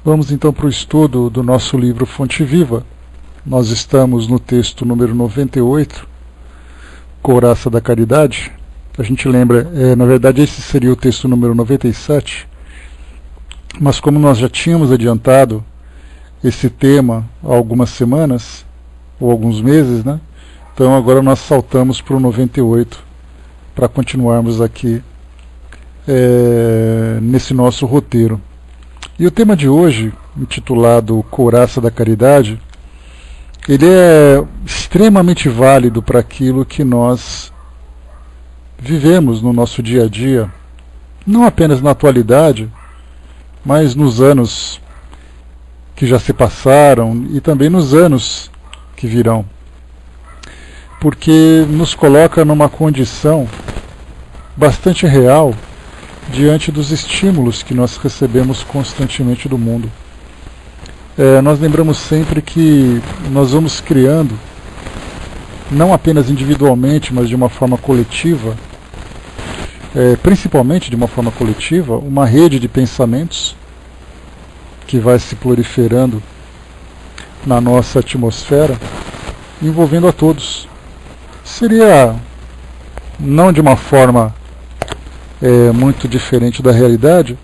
Vamos então para o estudo do nosso livro Fonte Viva. Nós estamos no texto número 98, Couraça da Caridade. A gente lembra, na verdade esse seria o texto número 97, mas como nós já tínhamos adiantado esse tema há algumas semanas, ou alguns meses, né? Então agora nós saltamos para o 98, para continuarmos aqui nesse nosso roteiro. E o tema de hoje, intitulado Couraça da Caridade, ele é extremamente válido para aquilo que nós vivemos no nosso dia a dia, não apenas na atualidade, mas nos anos que já se passaram e também nos anos que virão. Porque nos coloca numa condição bastante real diante dos estímulos que nós recebemos constantemente do mundo. Nós lembramos sempre que nós vamos criando, não apenas individualmente, mas de uma forma coletiva, principalmente de uma forma coletiva, uma rede de pensamentos que vai se proliferando na nossa atmosfera, envolvendo a todos. Seria, não de uma forma muito diferente da realidade,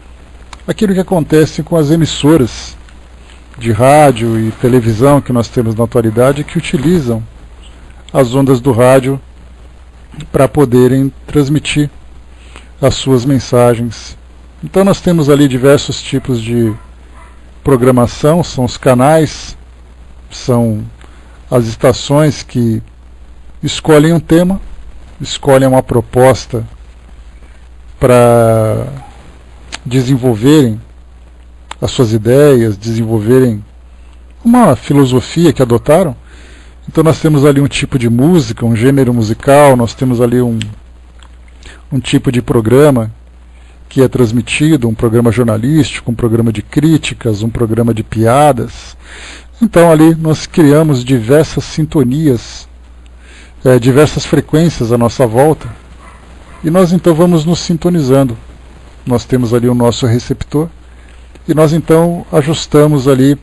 aquilo que acontece com as emissoras de rádio e televisão que nós temos na atualidade, que utilizam as ondas do rádio para poderem transmitir as suas mensagens. Então nós temos ali diversos tipos de programação, são os canais, são as estações que escolhem um tema, escolhem uma proposta para desenvolverem as suas ideias, desenvolverem uma filosofia que adotaram. Então nós temos ali um tipo de música, um gênero musical, nós temos ali um tipo de programa que é transmitido, um programa jornalístico, um programa de críticas, um programa de piadas. Então ali nós criamos diversas sintonias, diversas frequências à nossa volta, e nós então vamos nos sintonizando. Nós temos ali o nosso receptor, e nós então ajustamos ali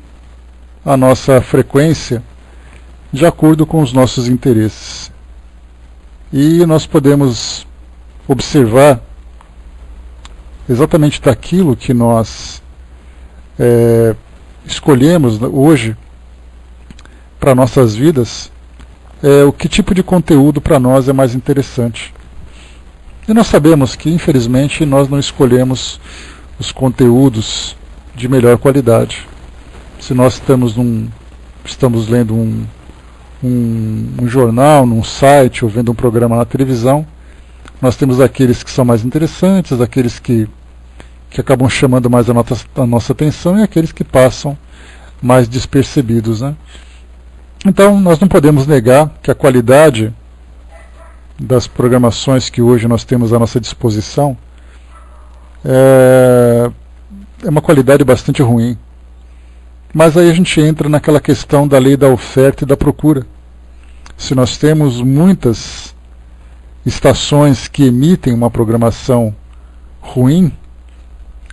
a nossa frequência de acordo com os nossos interesses. E nós podemos observar exatamente daquilo que nós escolhemos hoje para nossas vidas, o que tipo de conteúdo para nós é mais interessante. E nós sabemos que, infelizmente, nós não escolhemos os conteúdos de melhor qualidade. Se nós estamos lendo um jornal, num site, ou vendo um programa na televisão, nós temos aqueles que são mais interessantes, aqueles que acabam chamando mais a nossa atenção, e aqueles que passam mais despercebidos, né? Então nós não podemos negar que a qualidade das programações que hoje nós temos à nossa disposição é uma qualidade bastante ruim. Mas aí a gente entra naquela questão da lei da oferta e da procura. Se nós temos muitas estações que emitem uma programação ruim,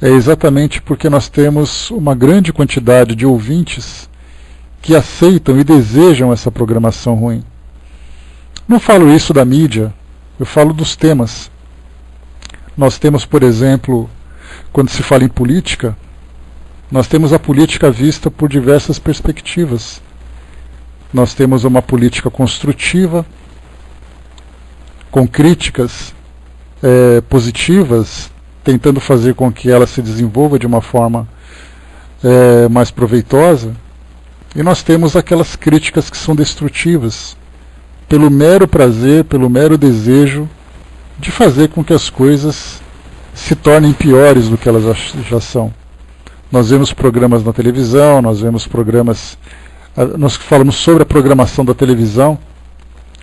é exatamente porque nós temos uma grande quantidade de ouvintes que aceitam e desejam essa programação ruim. Não falo isso da mídia, eu falo dos temas. Nós temos, por exemplo, quando se fala em política, nós temos a política vista por diversas perspectivas. Nós temos uma política construtiva, com críticas positivas, tentando fazer com que ela se desenvolva de uma forma mais proveitosa. E nós temos aquelas críticas que são destrutivas, pelo mero prazer, pelo mero desejo de fazer com que as coisas se tornem piores do que elas já são. Nós vemos programas na televisão, nós falamos sobre a programação da televisão,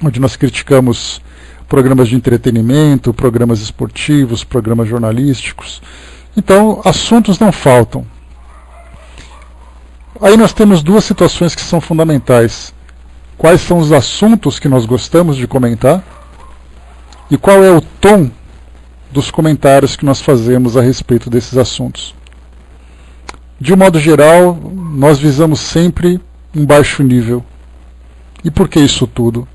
onde nós criticamos programas de entretenimento, programas esportivos, programas jornalísticos. Então, assuntos não faltam. Aí nós temos duas situações que são fundamentais. Quais são os assuntos que nós gostamos de comentar e qual é o tom dos comentários que nós fazemos a respeito desses assuntos. de um modo geral, nós visamos sempre um baixo nível. E por que isso tudo?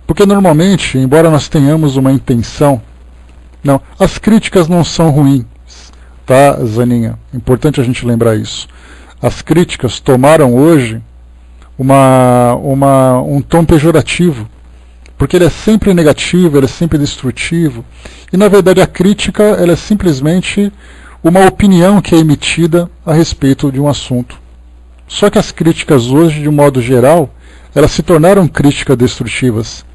Porque normalmente, embora nós tenhamos uma intenção, não, as críticas não são ruins, tá, Zaninha? Importante a gente lembrar isso. As críticas tomaram hoje um tom pejorativo, porque ele é sempre negativo, ele é sempre destrutivo, e na verdade a crítica ela é simplesmente uma opinião que é emitida a respeito de um assunto. Só que as críticas hoje, de um modo geral, elas se tornaram críticas destrutivas.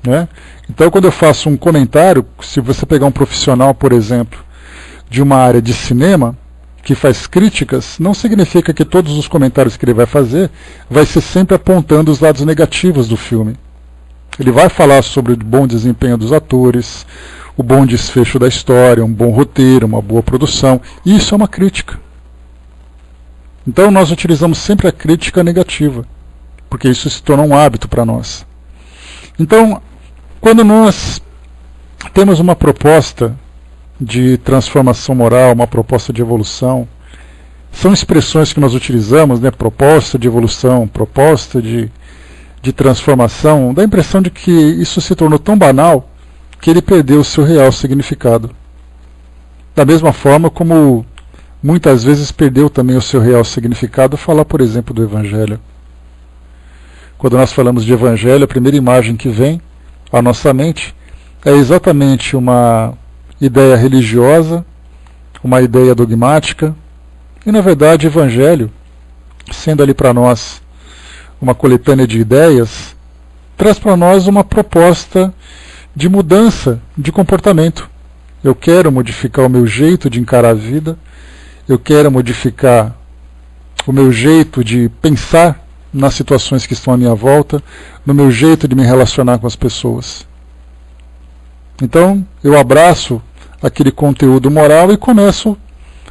Né? Então quando eu faço um comentário, se você pegar um profissional, por exemplo, de uma área de cinema, que faz críticas, não significa que todos os comentários que ele vai fazer vai ser sempre apontando os lados negativos do filme. Ele vai falar sobre o bom desempenho dos atores, o bom desfecho da história, um bom roteiro, uma boa produção. Isso é uma crítica. Então nós utilizamos sempre a crítica negativa, porque isso se torna um hábito para nós. Então, quando nós temos uma proposta de transformação moral, uma proposta de evolução, são expressões que nós utilizamos, né? Proposta de evolução, proposta de transformação, dá a impressão de que isso se tornou tão banal que ele perdeu o seu real significado. Da mesma forma como muitas vezes perdeu também o seu real significado falar, por exemplo, do Evangelho. Quando nós falamos de Evangelho, a primeira imagem que vem à nossa mente é exatamente uma ideia religiosa, uma ideia dogmática, e na verdade Evangelho, sendo ali para nós uma coletânea de ideias, traz para nós uma proposta de mudança de comportamento. Eu quero modificar o meu jeito de encarar a vida, eu quero modificar o meu jeito de pensar nas situações que estão à minha volta, no meu jeito de me relacionar com as pessoas. Então, eu abraço aquele conteúdo moral e começo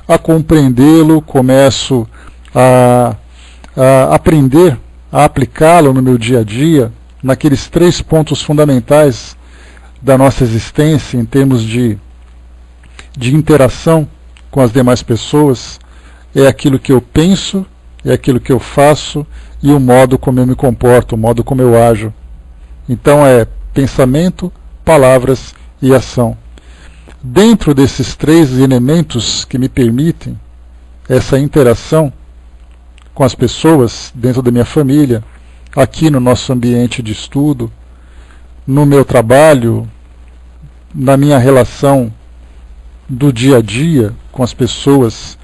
a compreendê-lo, começo a aprender a aplicá-lo no meu dia a dia, naqueles 3 pontos fundamentais da nossa existência em termos de interação com as demais pessoas. É aquilo que eu penso, é aquilo que eu faço e o modo como eu me comporto, o modo como eu ajo. Então é pensamento, palavras e ação. Dentro desses 3 elementos que me permitem essa interação com as pessoas, dentro da minha família, aqui no nosso ambiente de estudo, no meu trabalho, na minha relação do dia a dia com as pessoas,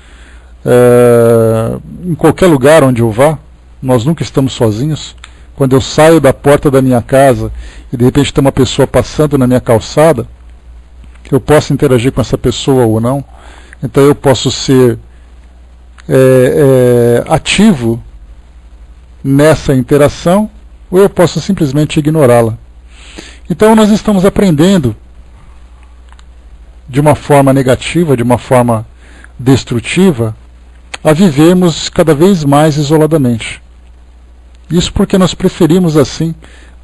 em qualquer lugar onde eu vá, nós nunca estamos sozinhos. Quando eu saio da porta da minha casa e de repente tem uma pessoa passando na minha calçada, eu posso interagir com essa pessoa ou não. Então eu posso ser ativo nessa interação, ou eu posso simplesmente ignorá-la. Então nós estamos aprendendo de uma forma negativa, de uma forma destrutiva, a vivermos cada vez mais isoladamente. Isso porque nós preferimos assim.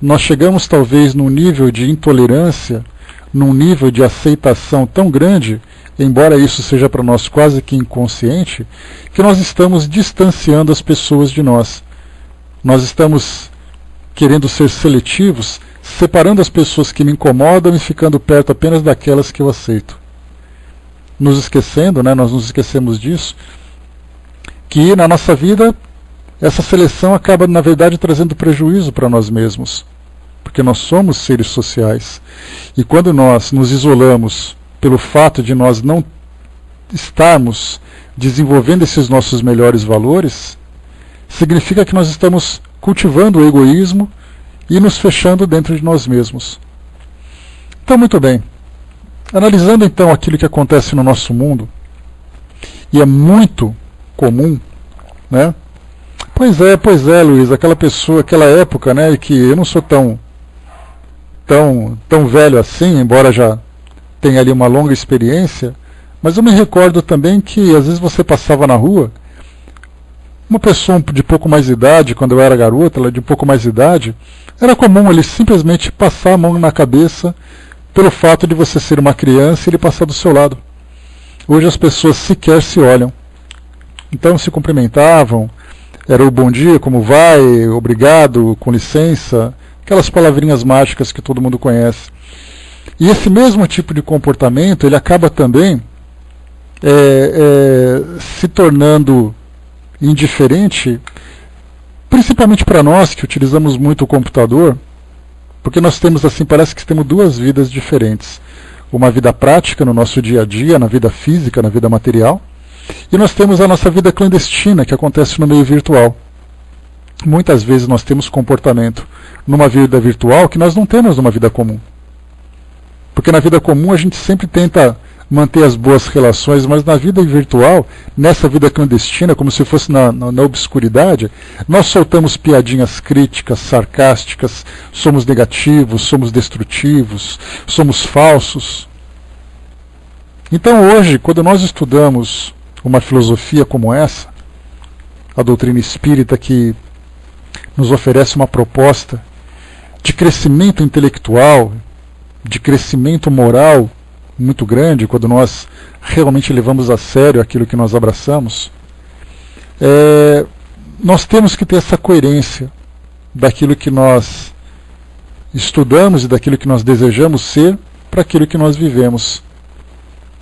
Nós chegamos talvez num nível de intolerância, num nível de aceitação tão grande, embora isso seja para nós quase que inconsciente, que nós estamos distanciando as pessoas de nós. Nós estamos querendo ser seletivos, separando as pessoas que me incomodam e ficando perto apenas daquelas que eu aceito. Nos esquecendo, nós nos esquecemos disso, que na nossa vida essa seleção acaba, na verdade, trazendo prejuízo para nós mesmos, porque nós somos seres sociais. E quando nós nos isolamos pelo fato de nós não estarmos desenvolvendo esses nossos melhores valores, significa que nós estamos cultivando o egoísmo e nos fechando dentro de nós mesmos. Então, muito bem. Analisando então aquilo que acontece no nosso mundo, e é muito comum, né? Pois é, Luiz, aquela pessoa, aquela época, né, que eu não sou tão velho assim, embora já tenha ali uma longa experiência, mas eu me recordo também que às vezes você passava na rua, uma pessoa de pouco mais de idade, quando eu era garota, ela de pouco mais de idade, era comum ele simplesmente passar a mão na cabeça pelo fato de você ser uma criança e ele passar do seu lado. Hoje as pessoas sequer se olham. Então se cumprimentavam, era o bom dia, como vai, obrigado, com licença, aquelas palavrinhas mágicas que todo mundo conhece. E esse mesmo tipo de comportamento, ele acaba também se tornando indiferente, principalmente para nós que utilizamos muito o computador, porque nós temos assim, parece que temos duas vidas diferentes. Uma vida prática no nosso dia a dia, na vida física, na vida material, e nós temos a nossa vida clandestina, que acontece no meio virtual. Muitas vezes nós temos comportamento numa vida virtual que nós não temos numa vida comum. Porque na vida comum a gente sempre tenta manter as boas relações, mas na vida virtual, nessa vida clandestina, como se fosse na obscuridade, nós soltamos piadinhas críticas, sarcásticas, somos negativos, somos destrutivos, somos falsos. Então hoje, quando nós estudamos uma filosofia como essa, a doutrina espírita, que nos oferece uma proposta de crescimento intelectual, de crescimento moral muito grande, quando nós realmente levamos a sério aquilo que nós abraçamos, nós temos que ter essa coerência daquilo que nós estudamos e daquilo que nós desejamos ser para aquilo que nós vivemos.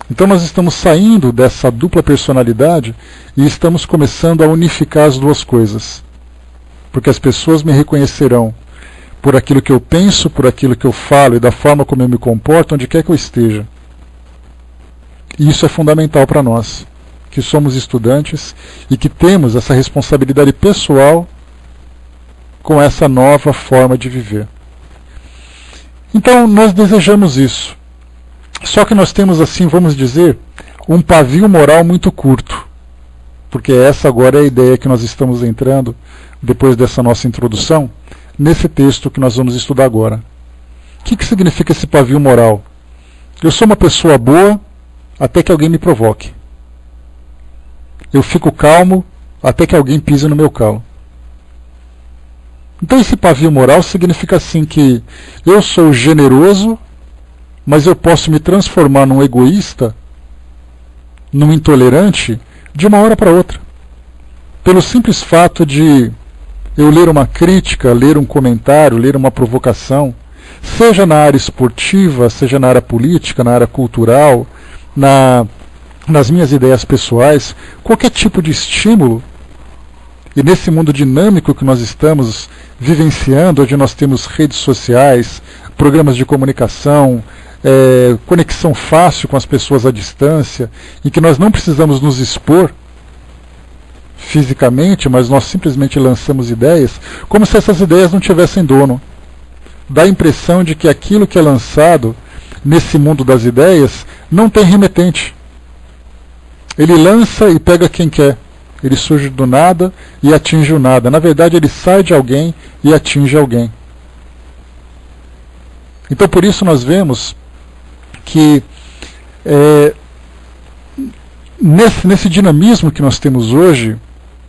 Então nós estamos saindo dessa dupla personalidade e estamos começando a unificar as duas coisas. Porque as pessoas me reconhecerão por aquilo que eu penso, por aquilo que eu falo e da forma como eu me comporto, onde quer que eu esteja. E isso é fundamental para nós, que somos estudantes e que temos essa responsabilidade pessoal com essa nova forma de viver. Então nós desejamos isso. Só que nós temos, assim, vamos dizer, um pavio moral muito curto. Porque essa agora é a ideia que nós estamos entrando, depois dessa nossa introdução, nesse texto que nós vamos estudar agora. O que significa esse pavio moral? Eu sou uma pessoa boa até que alguém me provoque. Eu fico calmo até que alguém pise no meu calo. Então esse pavio moral significa assim que eu sou generoso, mas eu posso me transformar num egoísta, num intolerante, de uma hora para outra. Pelo simples fato de eu ler uma crítica, ler um comentário, ler uma provocação, seja na área esportiva, seja na área política, na área cultural, nas minhas ideias pessoais, qualquer tipo de estímulo, e nesse mundo dinâmico que nós estamos vivenciando, onde nós temos redes sociais, programas de comunicação, conexão fácil com as pessoas à distância, em que nós não precisamos nos expor fisicamente, mas nós simplesmente lançamos ideias, como se essas ideias não tivessem dono. Dá a impressão de que aquilo que é lançado nesse mundo das ideias não tem remetente. Ele lança e pega quem quer. Ele surge do nada e atinge o nada. Na verdade, ele sai de alguém e atinge alguém. Então, por isso nós vemos que nesse dinamismo que nós temos hoje,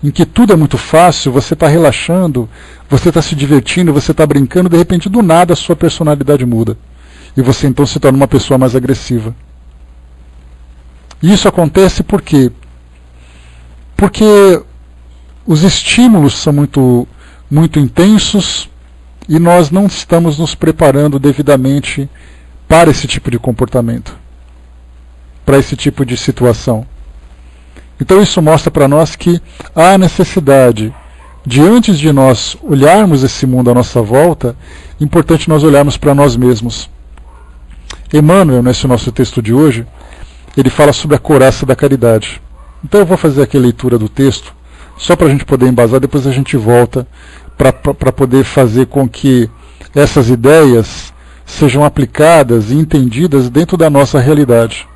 em que tudo é muito fácil, você está relaxando, você está se divertindo, você está brincando, de repente do nada a sua personalidade muda. E você então se torna uma pessoa mais agressiva. E isso acontece por quê? Porque os estímulos são muito, muito intensos e nós não estamos nos preparando devidamente para esse tipo de comportamento, para esse tipo de situação. Então isso mostra para nós que há necessidade de, antes de nós olharmos esse mundo à nossa volta, é importante nós olharmos para nós mesmos. Emmanuel, nesse nosso texto de hoje, ele fala sobre a couraça da caridade. Então eu vou fazer aqui a leitura do texto, só para a gente poder embasar, depois a gente volta para poder fazer com que essas ideias sejam aplicadas e entendidas dentro da nossa realidade.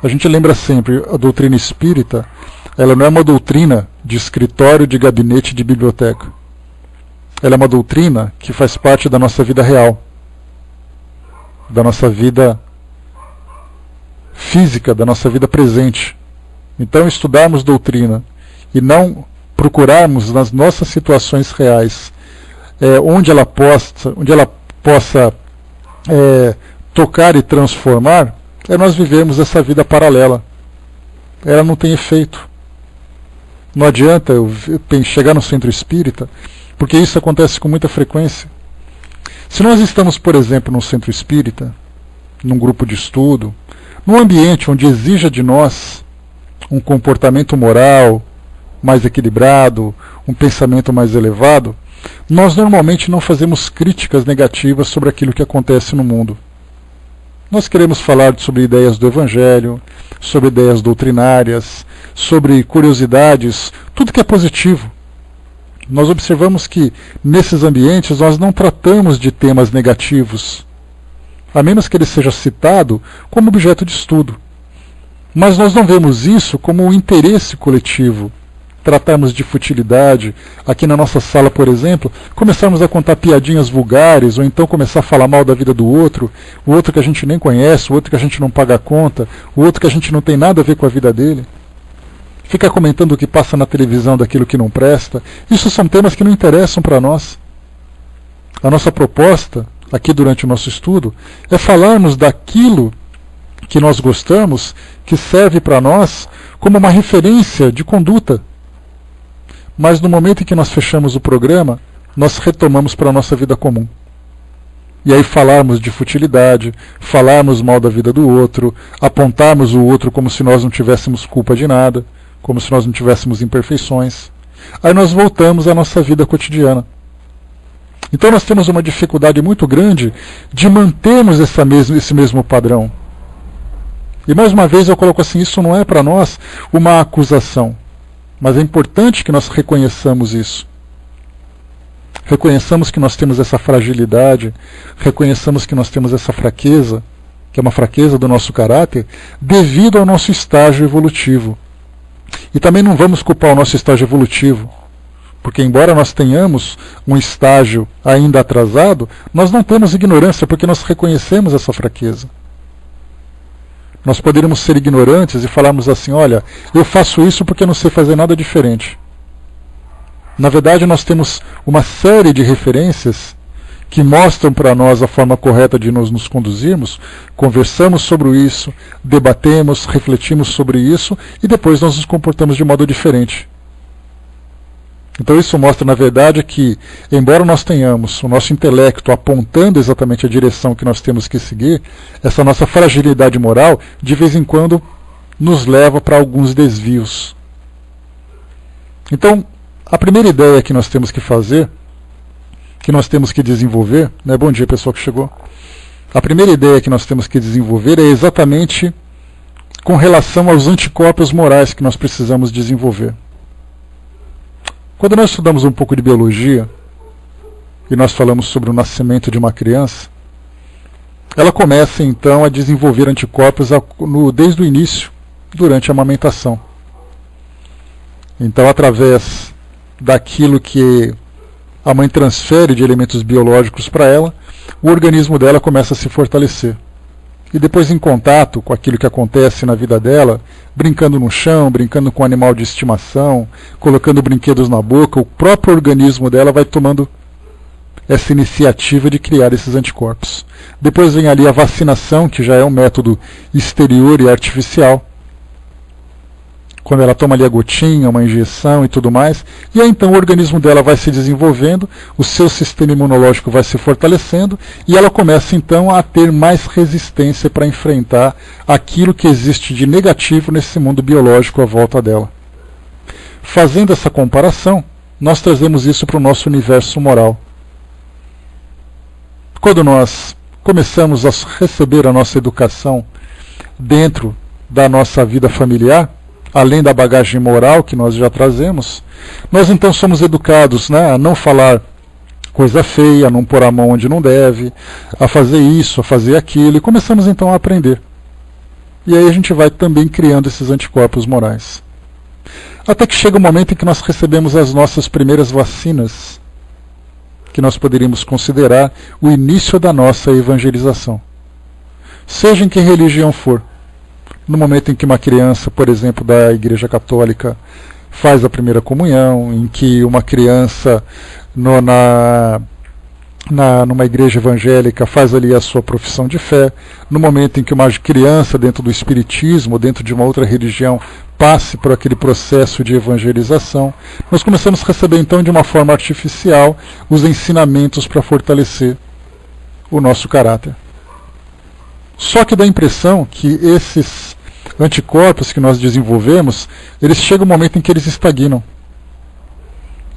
A gente lembra sempre, a doutrina espírita, ela não é uma doutrina de escritório, de gabinete, de biblioteca. Ela é uma doutrina que faz parte da nossa vida real, da nossa vida física, da nossa vida presente. Então, estudarmos doutrina e não procurarmos nas nossas situações reais onde ela possa tocar e transformar, nós vivemos essa vida paralela. Ela não tem efeito. Não adianta eu chegar no centro espírita, porque isso acontece com muita frequência. Se nós estamos, por exemplo, num centro espírita, num grupo de estudo, num ambiente onde exija de nós um comportamento moral mais equilibrado, um pensamento mais elevado, nós normalmente não fazemos críticas negativas sobre aquilo que acontece no mundo. Nós queremos falar sobre ideias do Evangelho, sobre ideias doutrinárias, sobre curiosidades, tudo que é positivo. Nós observamos que nesses ambientes nós não tratamos de temas negativos, a menos que ele seja citado como objeto de estudo. Mas nós não vemos isso como um interesse coletivo. Tratarmos de futilidade, aqui na nossa sala, por exemplo, começarmos a contar piadinhas vulgares, ou então começar a falar mal da vida do outro, o outro que a gente nem conhece, o outro que a gente não paga a conta, o outro que a gente não tem nada a ver com a vida dele. Ficar comentando o que passa na televisão daquilo que não presta, isso são temas que não interessam para nós. A nossa proposta, aqui durante o nosso estudo, é falarmos daquilo que nós gostamos, que serve para nós como uma referência de conduta. Mas no momento em que nós fechamos o programa, nós retomamos para a nossa vida comum. E aí falarmos de futilidade, falarmos mal da vida do outro, apontarmos o outro como se nós não tivéssemos culpa de nada, como se nós não tivéssemos imperfeições. Aí nós voltamos à nossa vida cotidiana. Então nós temos uma dificuldade muito grande de mantermos esse mesmo padrão. E mais uma vez eu coloco assim, isso não é para nós uma acusação. Mas é importante que nós reconheçamos isso. Reconheçamos que nós temos essa fragilidade, reconheçamos que nós temos essa fraqueza, que é uma fraqueza do nosso caráter, devido ao nosso estágio evolutivo. E também não vamos culpar o nosso estágio evolutivo, porque embora nós tenhamos um estágio ainda atrasado, nós não temos ignorância, porque nós reconhecemos essa fraqueza. Nós poderíamos ser ignorantes e falarmos assim, olha, eu faço isso porque não sei fazer nada diferente. Na verdade, nós temos uma série de referências que mostram para nós a forma correta de nos conduzirmos, conversamos sobre isso, debatemos, refletimos sobre isso e depois nós nos comportamos de modo diferente. Então isso mostra, na verdade, que, embora nós tenhamos o nosso intelecto apontando exatamente a direção que nós temos que seguir, essa nossa fragilidade moral, de vez em quando, nos leva para alguns desvios. Então, a primeira ideia que nós temos que fazer, que nós temos que desenvolver, né? Bom dia, pessoal que chegou. A primeira ideia que nós temos que desenvolver é exatamente com relação aos anticorpos morais que nós precisamos desenvolver. Quando nós estudamos um pouco de biologia, e nós falamos sobre o nascimento de uma criança, ela começa então a desenvolver anticorpos desde o início, durante a amamentação. Então, através daquilo que a mãe transfere de elementos biológicos para ela, o organismo dela começa a se fortalecer. E depois, em contato com aquilo que acontece na vida dela, brincando no chão, brincando com um animal de estimação, colocando brinquedos na boca, o próprio organismo dela vai tomando essa iniciativa de criar esses anticorpos. Depois vem ali a vacinação, que já é um método exterior e artificial, quando ela toma ali a gotinha, uma injeção e tudo mais, e aí então o organismo dela vai se desenvolvendo, o seu sistema imunológico vai se fortalecendo, e ela começa então a ter mais resistência para enfrentar aquilo que existe de negativo nesse mundo biológico à volta dela. Fazendo essa comparação, nós trazemos isso para o nosso universo moral. Quando nós começamos a receber a nossa educação dentro da nossa vida familiar, além da bagagem moral que nós já trazemos, nós então somos educados, né, a não falar coisa feia, a não pôr a mão onde não deve, a fazer isso, a fazer aquilo, e começamos então a aprender. E aí a gente vai também criando esses anticorpos morais. Até que chega o momento em que nós recebemos as nossas primeiras vacinas, que nós poderíamos considerar o início da nossa evangelização. Seja em que religião for. No momento em que uma criança, por exemplo, da Igreja Católica faz a primeira comunhão, em que uma criança numa igreja evangélica faz ali a sua profissão de fé, no momento em que uma criança dentro do espiritismo, dentro de uma outra religião, passe por aquele processo de evangelização, nós começamos a receber então de uma forma artificial os ensinamentos para fortalecer o nosso caráter. Só que dá a impressão que esses anticorpos que nós desenvolvemos, eles chegam um momento em que eles estagnam,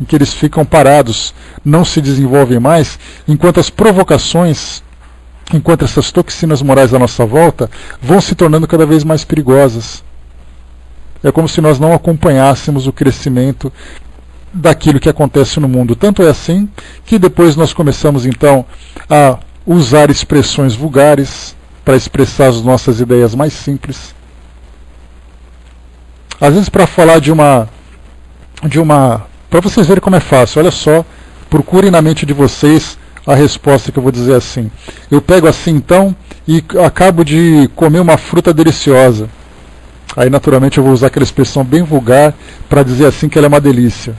em que eles ficam parados, não se desenvolvem mais, enquanto as provocações, enquanto essas toxinas morais à nossa volta vão se tornando cada vez mais perigosas. É como se nós não acompanhássemos o crescimento daquilo que acontece no mundo. Tanto é assim que depois nós começamos então a usar expressões vulgares para expressar as nossas ideias mais simples. Às vezes para falar de uma para vocês verem como é fácil, olha só, procurem na mente de vocês a resposta que eu vou dizer assim. Eu pego assim então e acabo de comer uma fruta deliciosa. Aí naturalmente eu vou usar aquela expressão bem vulgar para dizer assim que ela é uma delícia.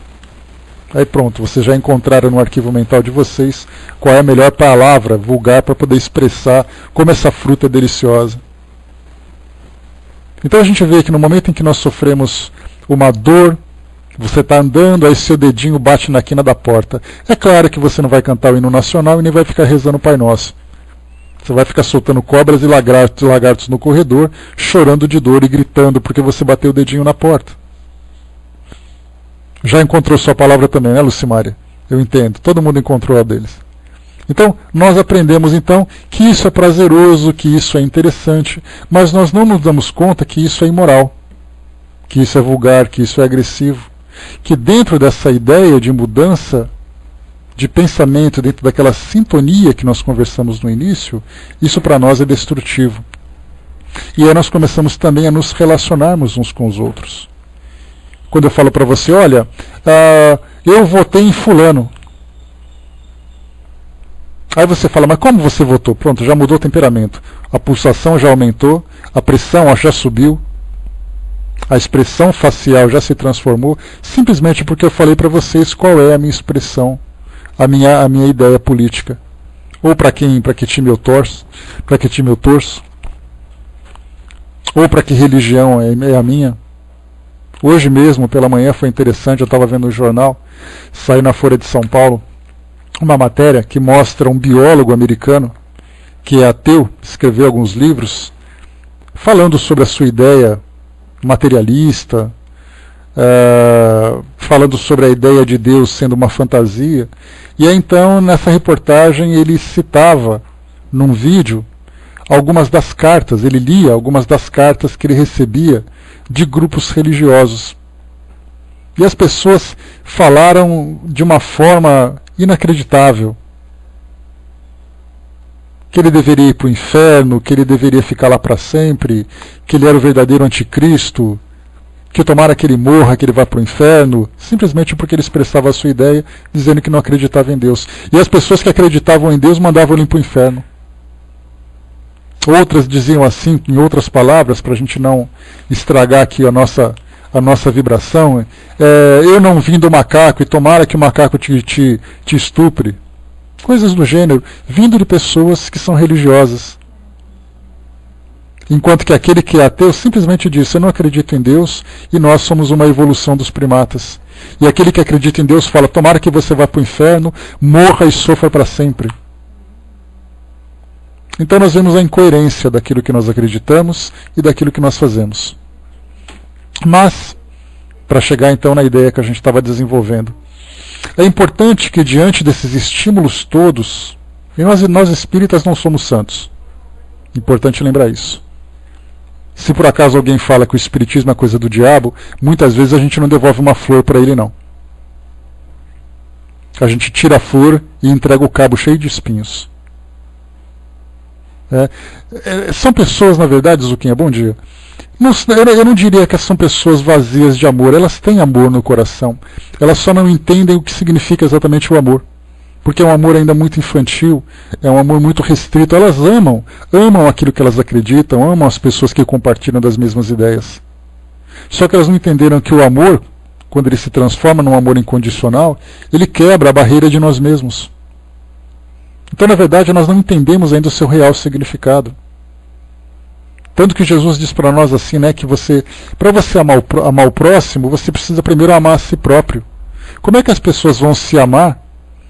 Aí pronto, vocês já encontraram no arquivo mental de vocês qual é a melhor palavra vulgar para poder expressar como essa fruta é deliciosa. Então a gente vê que no momento em que nós sofremos uma dor, você está andando, aí seu dedinho bate na quina da porta. É claro que você não vai cantar o hino nacional e nem vai ficar rezando o Pai Nosso. Você vai ficar soltando cobras e lagartos no corredor, chorando de dor e gritando porque você bateu o dedinho na porta. Já encontrou sua palavra também, né, Lucimária? Eu entendo, todo mundo encontrou a deles. Então, nós aprendemos então que isso é prazeroso, que isso é interessante, mas nós não nos damos conta que isso é imoral, que isso é vulgar, que isso é agressivo. Que dentro dessa ideia de mudança de pensamento, dentro daquela sintonia que nós conversamos no início, isso para nós é destrutivo. E aí nós começamos também a nos relacionarmos uns com os outros. Quando eu falo para você, olha, eu votei em fulano. Aí você fala, mas como você votou? Pronto, já mudou o temperamento. A pulsação já aumentou, a pressão já subiu, a expressão facial já se transformou, simplesmente porque eu falei para vocês qual é a minha expressão, a minha ideia política. Ou para que time eu torço, ou para que religião é a minha. Hoje mesmo, pela manhã, foi interessante, eu estava vendo no jornal, saiu na Folha de São Paulo, uma matéria que mostra um biólogo americano, que é ateu, escreveu alguns livros, falando sobre a sua ideia materialista, falando sobre a ideia de Deus sendo uma fantasia. E aí, então, nessa reportagem, ele citava, num vídeo, algumas das cartas, ele lia algumas das cartas que ele recebia de grupos religiosos. E as pessoas falaram de uma forma inacreditável. Que ele deveria ir para o inferno, que ele deveria ficar lá para sempre, que ele era o verdadeiro anticristo, que tomara que ele morra, que ele vá para o inferno, simplesmente porque ele expressava a sua ideia, dizendo que não acreditava em Deus. E as pessoas que acreditavam em Deus mandavam ele para o inferno. Outras diziam assim, em outras palavras, para a gente não estragar aqui a nossa vibração, eu não vim do macaco e tomara que o macaco te estupre. Coisas do gênero, vindo de pessoas que são religiosas. Enquanto que aquele que é ateu simplesmente diz, eu não acredito em Deus e nós somos uma evolução dos primatas. E aquele que acredita em Deus fala, tomara que você vá para o inferno, morra e sofra para sempre. Então nós vemos a incoerência daquilo que nós acreditamos e daquilo que nós fazemos. Mas, para chegar então na ideia que a gente estava desenvolvendo, é importante que diante desses estímulos todos, e nós espíritas não somos santos, importante lembrar isso. Se por acaso alguém fala que o espiritismo é coisa do diabo, muitas vezes a gente não devolve uma flor para ele não. A gente tira a flor e entrega o cabo cheio de espinhos. São pessoas, na verdade, Zuquinha, bom dia. Eu não diria que são pessoas vazias de amor, elas têm amor no coração. Elas só não entendem o que significa exatamente o amor. Porque é um amor ainda muito infantil, é um amor muito restrito. Elas amam aquilo que elas acreditam, amam as pessoas que compartilham das mesmas ideias. Só que elas não entenderam que o amor, quando ele se transforma num amor incondicional, ele quebra a barreira de nós mesmos. Então, na verdade, nós não entendemos ainda o seu real significado. Tanto que Jesus diz para nós assim, né, que para você amar o próximo, você precisa primeiro amar a si próprio. Como é que as pessoas vão se amar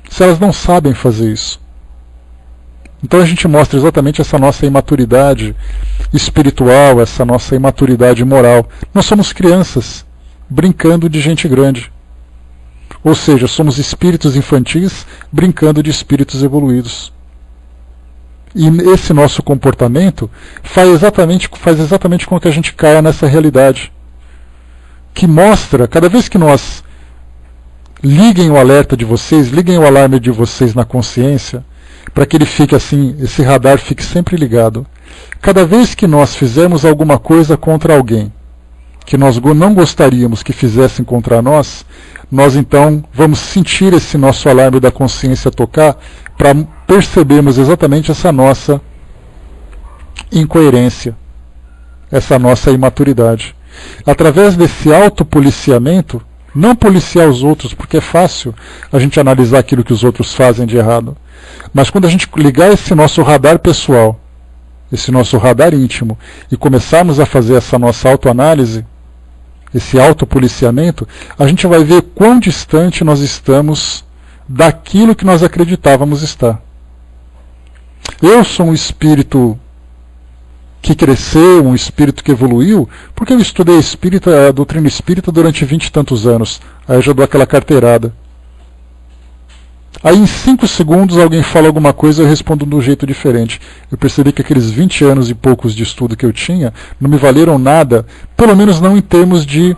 se elas não sabem fazer isso? Então a gente mostra exatamente essa nossa imaturidade espiritual, essa nossa imaturidade moral. Nós somos crianças brincando de gente grande. Ou seja, somos espíritos infantis brincando de espíritos evoluídos. E esse nosso comportamento faz exatamente com que a gente caia nessa realidade. Que mostra, cada vez que nós liguem o alerta de vocês, liguem o alarme de vocês na consciência, para que ele fique assim, esse radar fique sempre ligado. Cada vez que nós fizermos alguma coisa contra alguém, que nós não gostaríamos que fizessem contra nós, nós então vamos sentir esse nosso alarme da consciência tocar para percebermos exatamente essa nossa incoerência, essa nossa imaturidade. Através desse autopoliciamento, não policiar os outros, porque é fácil a gente analisar aquilo que os outros fazem de errado, mas quando a gente ligar esse nosso radar pessoal, esse nosso radar íntimo, e começarmos a fazer essa nossa autoanálise, esse autopoliciamento, a gente vai ver quão distante nós estamos daquilo que nós acreditávamos estar. Eu sou um espírito que cresceu, um espírito que evoluiu, porque eu estudei a doutrina espírita durante 20 e tantos anos. Aí eu já dou aquela carteirada. Aí em 5 segundos alguém fala alguma coisa e eu respondo de um jeito diferente. Eu percebi que aqueles 20 anos e poucos de estudo que eu tinha não me valeram nada, pelo menos não em termos de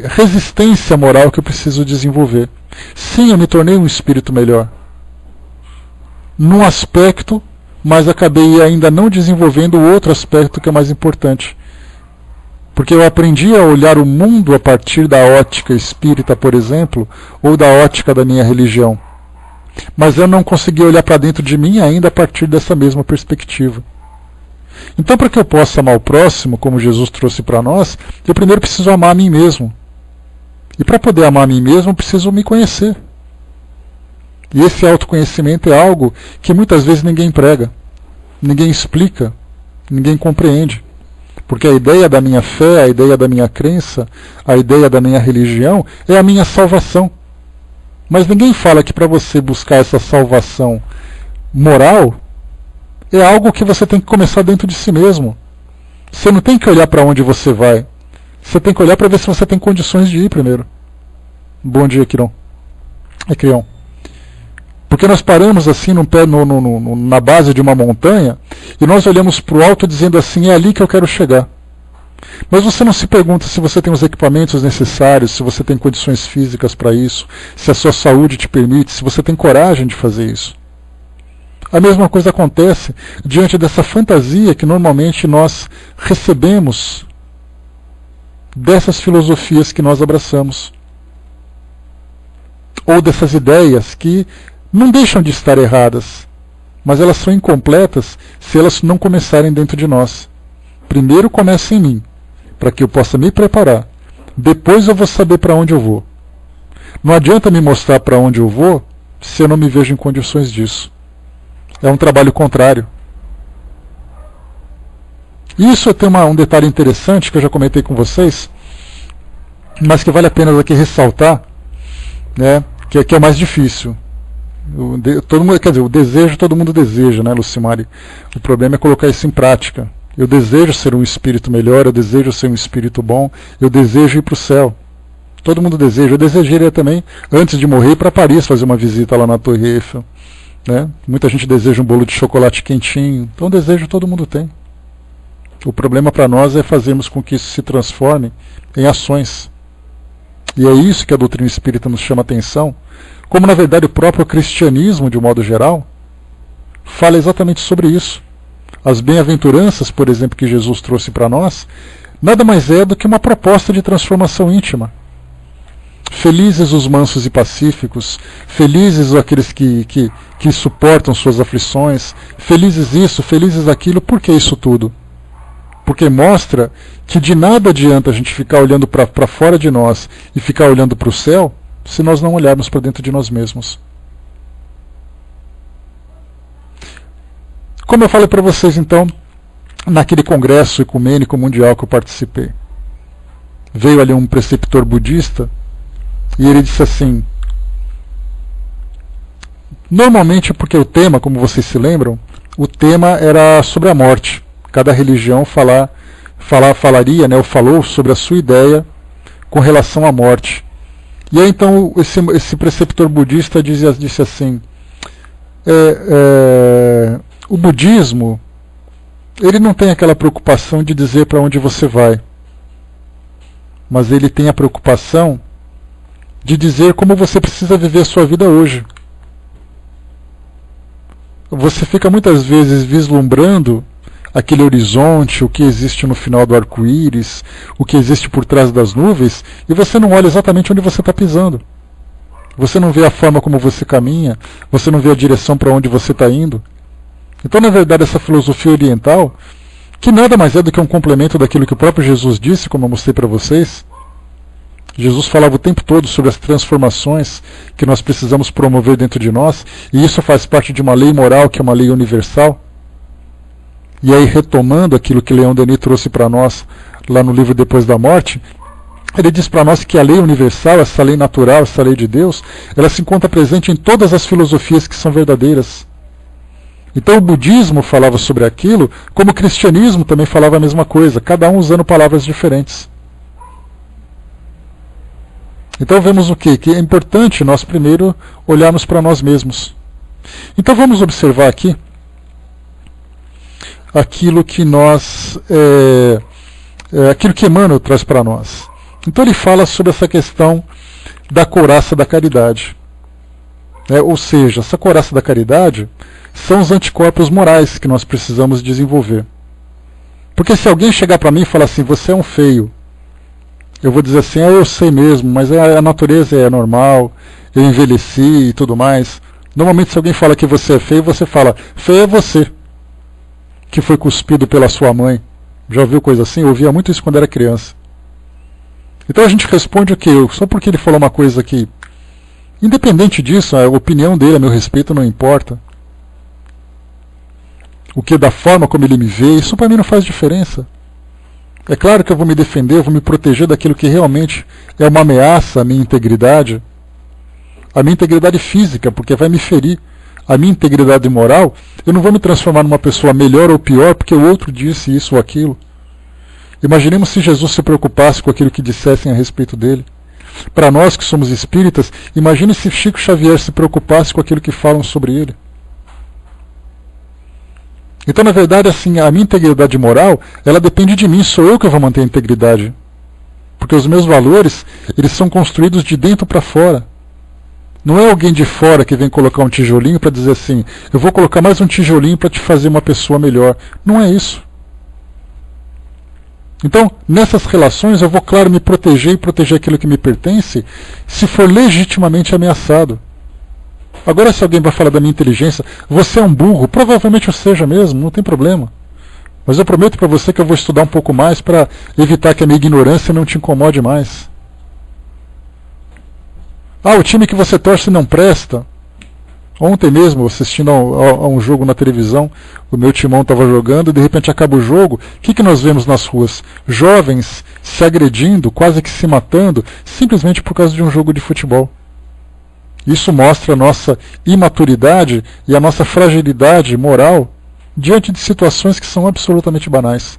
resistência moral que eu preciso desenvolver. Sim, eu me tornei um espírito melhor. Num aspecto, mas acabei ainda não desenvolvendo o outro aspecto que é mais importante. Porque eu aprendi a olhar o mundo a partir da ótica espírita, por exemplo, ou da ótica da minha religião. Mas eu não consegui olhar para dentro de mim ainda a partir dessa mesma perspectiva. Então, para que eu possa amar o próximo, como Jesus trouxe para nós, eu primeiro preciso amar a mim mesmo. E para poder amar a mim mesmo, eu preciso me conhecer. E esse autoconhecimento é algo que muitas vezes ninguém prega, ninguém explica, ninguém compreende. Porque a ideia da minha fé, a ideia da minha crença, a ideia da minha religião é a minha salvação. Mas ninguém fala que para você buscar essa salvação moral, é algo que você tem que começar dentro de si mesmo. Você não tem que olhar para onde você vai. Você tem que olhar para ver se você tem condições de ir primeiro. Bom dia, Quirão. É Crião. Porque nós paramos assim na base de uma montanha e nós olhamos para o alto dizendo assim, é ali que eu quero chegar. Mas você não se pergunta se você tem os equipamentos necessários, se você tem condições físicas para isso, se a sua saúde te permite, se você tem coragem de fazer isso. A mesma coisa acontece diante dessa fantasia que normalmente nós recebemos dessas filosofias que nós abraçamos. Ou dessas ideias que não deixam de estar erradas, mas elas são incompletas se elas não começarem dentro de nós. Primeiro começa em mim, para que eu possa me preparar. Depois eu vou saber para onde eu vou. Não adianta me mostrar para onde eu vou se eu não me vejo em condições disso. É um trabalho contrário. Isso tem um detalhe interessante que eu já comentei com vocês, mas que vale a pena aqui ressaltar, né, que é o mais difícil. Todo mundo, quer dizer, o desejo todo mundo deseja, né, Lucimari? O problema é colocar isso em prática. Eu desejo ser um espírito melhor, eu desejo ser um espírito bom, eu desejo ir para o céu. Todo mundo deseja. Eu desejaria também, antes de morrer, ir para Paris fazer uma visita lá na Torre Eiffel. Né? Muita gente deseja um bolo de chocolate quentinho. Então desejo todo mundo tem. O problema para nós é fazermos com que isso se transforme em ações. E é isso que a doutrina espírita nos chama a atenção, como na verdade o próprio cristianismo, de um modo geral, fala exatamente sobre isso. As bem-aventuranças, por exemplo, que Jesus trouxe para nós, nada mais é do que uma proposta de transformação íntima. Felizes os mansos e pacíficos, felizes aqueles que suportam suas aflições, felizes isso, felizes aquilo. Por que isso tudo? Porque mostra que de nada adianta a gente ficar olhando para fora de nós e ficar olhando para o céu, se nós não olharmos para dentro de nós mesmos. Como eu falei para vocês, então, naquele congresso ecumênico mundial que eu participei. Veio ali um preceptor budista e ele disse assim, normalmente porque o tema, como vocês se lembram, o tema era sobre a morte. Cada religião falaria, né, ou falou sobre a sua ideia com relação à morte. E aí então esse preceptor budista disse assim, o budismo, ele não tem aquela preocupação de dizer para onde você vai, mas ele tem a preocupação de dizer como você precisa viver a sua vida hoje. Você fica muitas vezes vislumbrando aquele horizonte, o que existe no final do arco-íris, o que existe por trás das nuvens, e você não olha exatamente onde você está pisando. Você não vê a forma como você caminha, você não vê a direção para onde você está indo. Então, na verdade, essa filosofia oriental, que nada mais é do que um complemento daquilo que o próprio Jesus disse, como eu mostrei para vocês. Jesus falava o tempo todo sobre as transformações que nós precisamos promover dentro de nós, e isso faz parte de uma lei moral, que é uma lei universal. E aí, retomando aquilo que Leon Denis trouxe para nós lá no livro Depois da Morte, ele diz para nós que a lei universal, essa lei natural, essa lei de Deus, ela se encontra presente em todas as filosofias que são verdadeiras. Então o budismo falava sobre aquilo, como o cristianismo também falava a mesma coisa, cada um usando palavras diferentes. Então vemos o quê? Que é importante nós primeiro olharmos para nós mesmos. Então vamos observar aqui aquilo que aquilo que Emmanuel traz para nós. Então ele fala sobre essa questão da couraça da caridade. Ou seja, essa couraça da caridade são os anticorpos morais que nós precisamos desenvolver. Porque se alguém chegar para mim e falar assim, você é um feio, eu vou dizer assim, eu sei mesmo, mas a natureza é normal, eu envelheci e tudo mais. Normalmente se alguém fala que você é feio, você fala, feio é você, que foi cuspido pela sua mãe. Já ouviu coisa assim? Eu ouvia muito isso quando era criança. Então a gente responde o quê? Só porque ele falou uma coisa que, independente disso, a opinião dele a meu respeito não importa. O que da forma como ele me vê, isso para mim não faz diferença. É claro que eu vou me defender, eu vou me proteger daquilo que realmente é uma ameaça à minha integridade física, porque vai me ferir. A minha integridade moral, eu não vou me transformar numa pessoa melhor ou pior porque o outro disse isso ou aquilo. Imaginemos se Jesus se preocupasse com aquilo que dissessem a respeito dele. Para nós que somos espíritas, imagine se Chico Xavier se preocupasse com aquilo que falam sobre ele. Então, na verdade, assim, a minha integridade moral, ela depende de mim, sou eu que vou manter a integridade. Porque os meus valores, eles são construídos de dentro para fora. Não é alguém de fora que vem colocar um tijolinho para dizer assim, eu vou colocar mais um tijolinho para te fazer uma pessoa melhor. Não é isso. Então, nessas relações, eu vou, claro, me proteger e proteger aquilo que me pertence, se for legitimamente ameaçado. Agora, se alguém vai falar da minha inteligência, você é um burro, provavelmente eu seja mesmo, não tem problema. Mas eu prometo para você que eu vou estudar um pouco mais para evitar que a minha ignorância não te incomode mais. O time que você torce não presta. Ontem mesmo, assistindo a um jogo na televisão, o meu timão estava jogando e de repente acaba o jogo. O que nós vemos nas ruas? Jovens se agredindo, quase que se matando, simplesmente por causa de um jogo de futebol. Isso mostra a nossa imaturidade e a nossa fragilidade moral diante de situações que são absolutamente banais.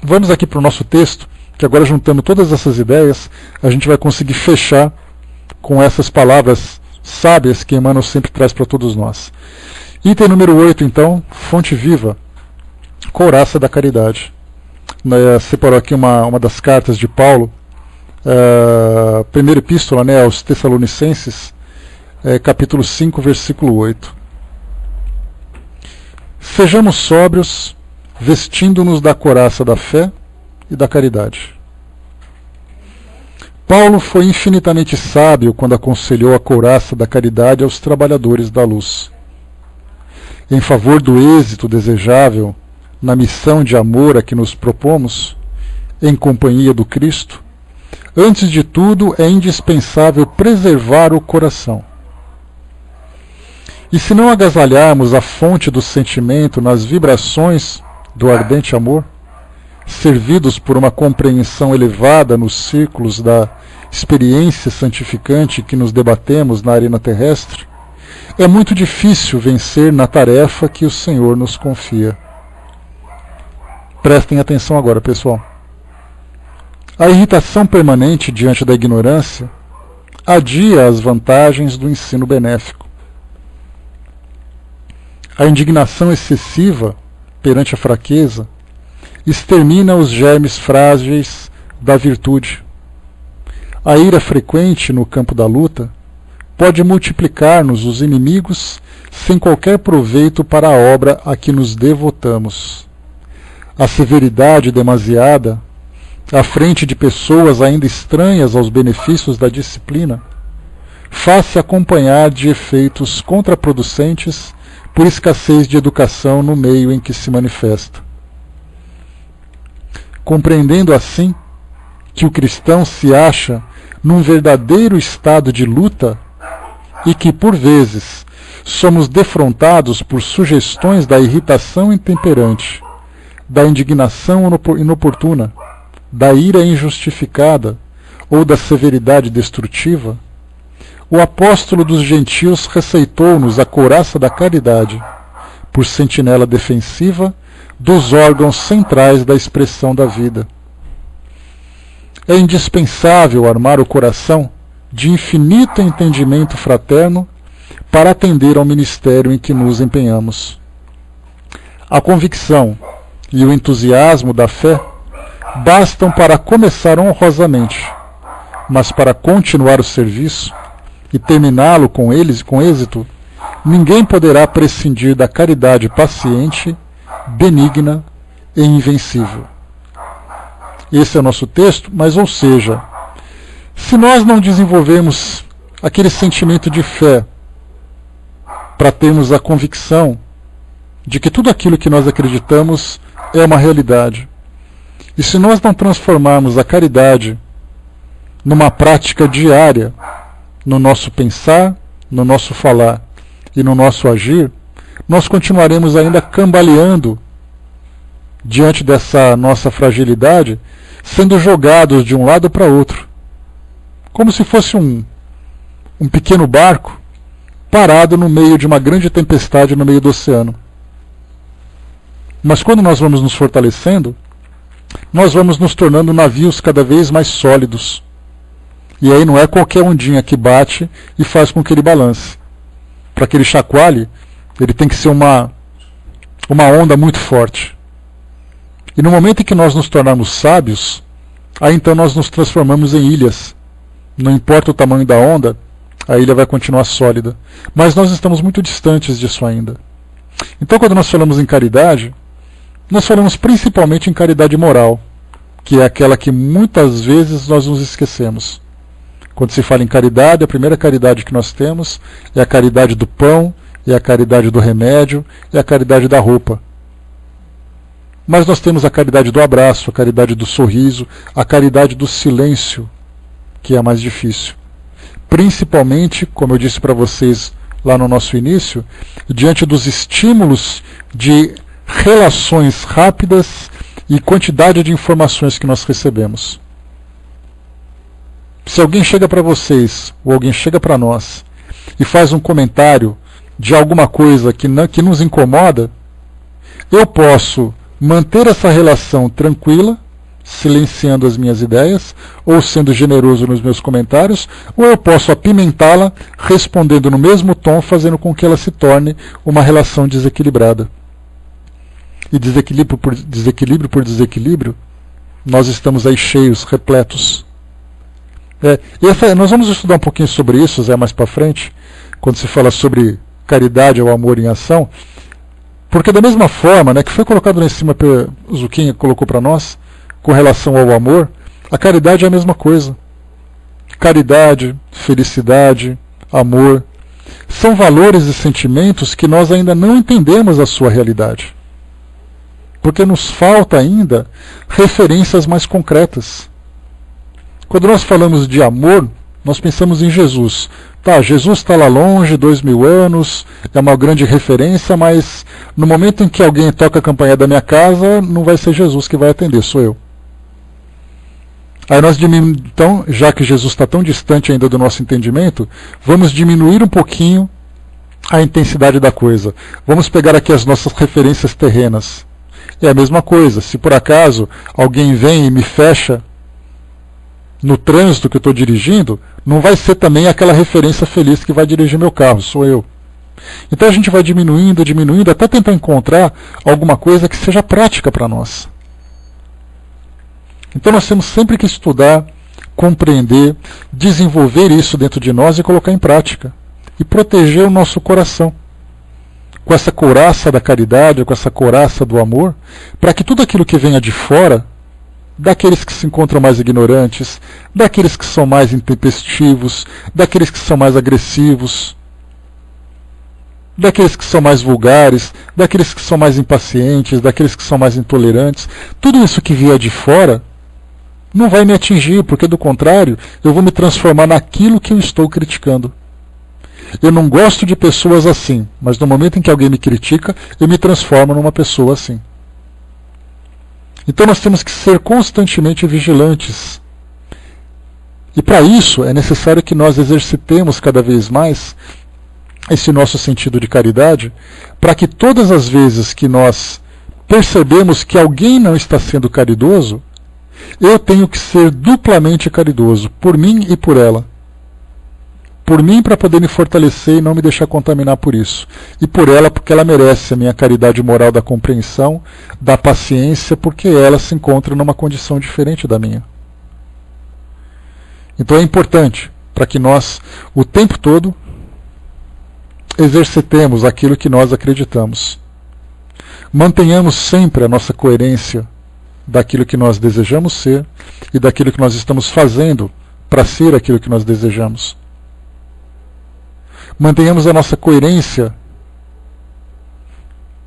Vamos aqui para o nosso texto, que agora, juntando todas essas ideias, a gente vai conseguir fechar com essas palavras sábias que Emmanuel sempre traz para todos nós. Item número 8, então, fonte viva, couraça da caridade. Separou aqui uma das cartas de Paulo, primeira epístola, aos Tessalonicenses, capítulo 5, versículo 8. Sejamos sóbrios, vestindo-nos da couraça da fé e da caridade. Paulo foi infinitamente sábio quando aconselhou a couraça da caridade aos trabalhadores da luz. Em favor do êxito desejável na missão de amor a que nos propomos, em companhia do Cristo, antes de tudo é indispensável preservar o coração. E se não agasalharmos a fonte do sentimento nas vibrações do ardente amor, servidos por uma compreensão elevada nos círculos da experiência santificante que nos debatemos na arena terrestre, é muito difícil vencer na tarefa que o Senhor nos confia. Prestem atenção agora, pessoal. A irritação permanente diante da ignorância adia as vantagens do ensino benéfico. A indignação excessiva perante a fraqueza extermina os germes frágeis da virtude. A ira frequente no campo da luta pode multiplicar-nos os inimigos sem qualquer proveito para a obra a que nos devotamos. A severidade demasiada, à frente de pessoas ainda estranhas aos benefícios da disciplina, faz-se acompanhar de efeitos contraproducentes por escassez de educação no meio em que se manifesta. Compreendendo assim que o cristão se acha num verdadeiro estado de luta e que, por vezes, somos defrontados por sugestões da irritação intemperante, da indignação inoportuna, da ira injustificada ou da severidade destrutiva, o apóstolo dos gentios receitou-nos a couraça da caridade, por sentinela defensiva dos órgãos centrais da expressão da vida. É indispensável armar o coração de infinito entendimento fraterno para atender ao ministério em que nos empenhamos. A convicção e o entusiasmo da fé bastam para começar honrosamente, mas para continuar o serviço e terminá-lo com êxito, ninguém poderá prescindir da caridade paciente, benigna e invencível. Esse é o nosso texto, mas ou seja, se nós não desenvolvermos aquele sentimento de fé para termos a convicção de que tudo aquilo que nós acreditamos é uma realidade, e se nós não transformarmos a caridade numa prática diária, no nosso pensar, no nosso falar e no nosso agir, nós continuaremos ainda cambaleando diante dessa nossa fragilidade, sendo jogados de um lado para outro, como se fosse um pequeno barco parado no meio de uma grande tempestade no meio do oceano. Mas quando nós vamos nos fortalecendo, nós vamos nos tornando navios cada vez mais sólidos. E aí não é qualquer ondinha que bate e faz com que ele balance. Para que ele chacoalhe, ele tem que ser uma onda muito forte. E no momento em que nós nos tornarmos sábios, aí então nós nos transformamos em ilhas. Não importa o tamanho da onda, a ilha vai continuar sólida. Mas nós estamos muito distantes disso ainda. Então quando nós falamos em caridade, nós falamos principalmente em caridade moral, que é aquela que muitas vezes nós nos esquecemos. Quando se fala em caridade, a primeira caridade que nós temos é a caridade do pão, é a caridade do remédio, é a caridade da roupa. Mas nós temos a caridade do abraço, a caridade do sorriso, a caridade do silêncio, que é a mais difícil. Principalmente, como eu disse para vocês lá no nosso início, diante dos estímulos de relações rápidas e quantidade de informações que nós recebemos. Se alguém chega para vocês, ou alguém chega para nós, e faz um comentário de alguma coisa que nos incomoda, eu posso manter essa relação tranquila, silenciando as minhas ideias, ou sendo generoso nos meus comentários, ou eu posso apimentá-la, respondendo no mesmo tom, fazendo com que ela se torne uma relação desequilibrada. E desequilíbrio por desequilíbrio, nós estamos aí cheios, repletos. Nós vamos estudar um pouquinho sobre isso, Zé, mais para frente, quando se fala sobre caridade ou amor em ação, porque da mesma forma, que foi colocado lá em cima, o Zuquinha colocou para nós, com relação ao amor, a caridade é a mesma coisa. Caridade, felicidade, amor, são valores e sentimentos que nós ainda não entendemos a sua realidade, porque nos falta ainda referências mais concretas. Quando nós falamos de amor, Nós pensamos em Jesus. Tá, Jesus está lá longe, 2000 anos, é uma grande referência, mas no momento em que alguém toca a campainha da minha casa, não vai ser Jesus que vai atender, sou eu. Aí nós diminuímos, então, já que Jesus está tão distante ainda do nosso entendimento, vamos diminuir um pouquinho a intensidade da coisa. Vamos pegar aqui as nossas referências terrenas. É a mesma coisa, se por acaso alguém vem e me fecha no trânsito que eu estou dirigindo, não vai ser também aquela referência feliz que vai dirigir meu carro, sou eu. Então a gente vai diminuindo, diminuindo, até tentar encontrar alguma coisa que seja prática para nós. Então nós temos sempre que estudar, compreender, desenvolver isso dentro de nós e colocar em prática. E proteger o nosso coração com essa couraça da caridade, com essa couraça do amor, para que tudo aquilo que venha de fora, daqueles que se encontram mais ignorantes, daqueles que são mais intempestivos, daqueles que são mais agressivos, daqueles que são mais vulgares, daqueles que são mais impacientes, daqueles que são mais intolerantes, tudo isso que vier de fora não vai me atingir, porque do contrário, eu vou me transformar naquilo que eu estou criticando. Eu não gosto de pessoas assim, mas no momento em que alguém me critica, eu me transformo numa pessoa assim. Então nós temos que ser constantemente vigilantes. E para isso é necessário que nós exercitemos cada vez mais esse nosso sentido de caridade, para que todas as vezes que nós percebemos que alguém não está sendo caridoso, eu tenho que ser duplamente caridoso, por mim e por ela. Por mim, para poder me fortalecer e não me deixar contaminar por isso. E por ela, porque ela merece a minha caridade moral da compreensão, da paciência, porque ela se encontra numa condição diferente da minha. Então é importante para que nós, o tempo todo, exercitemos aquilo que nós acreditamos. Mantenhamos sempre a nossa coerência daquilo que nós desejamos ser e daquilo que nós estamos fazendo para ser aquilo que nós desejamos. Mantenhamos a nossa coerência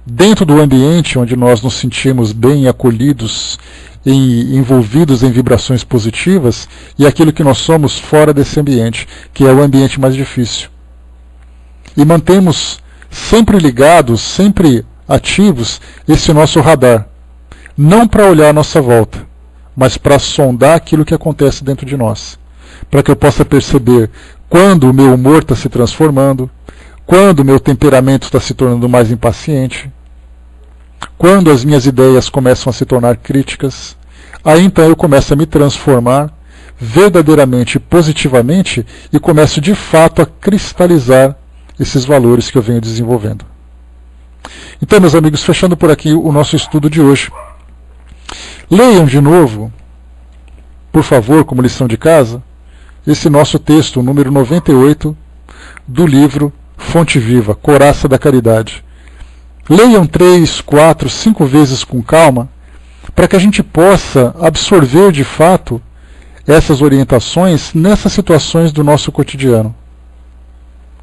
dentro do ambiente onde nós nos sentimos bem acolhidos e envolvidos em vibrações positivas, e aquilo que nós somos fora desse ambiente, que é o ambiente mais difícil. E mantemos sempre ligados, sempre ativos, esse nosso radar. Não para olhar à nossa volta, mas para sondar aquilo que acontece dentro de nós. Para que eu possa perceber quando o meu humor está se transformando, quando o meu temperamento está se tornando mais impaciente, quando as minhas ideias começam a se tornar críticas, aí então eu começo a me transformar verdadeiramente positivamente e começo de fato a cristalizar esses valores que eu venho desenvolvendo. Então, meus amigos, fechando por aqui o nosso estudo de hoje. Leiam de novo, por favor, como lição de casa, esse nosso texto, número 98, do livro Fonte Viva, Couraça da Caridade. Leiam 3, 4, 5 vezes com calma, para que a gente possa absorver de fato essas orientações nessas situações do nosso cotidiano.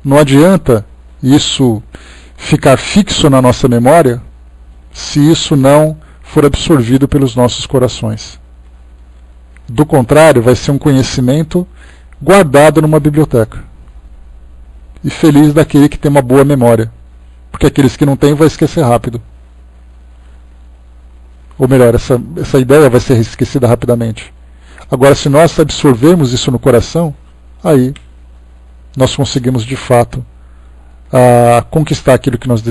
Não adianta isso ficar fixo na nossa memória se isso não for absorvido pelos nossos corações. Do contrário, vai ser um conhecimento guardado numa biblioteca. E feliz daquele que tem uma boa memória, porque aqueles que não têm vão esquecer rápido. Ou melhor, essa ideia vai ser esquecida rapidamente. Agora, se nós absorvermos isso no coração, aí nós conseguimos de fato conquistar aquilo que nós desejamos.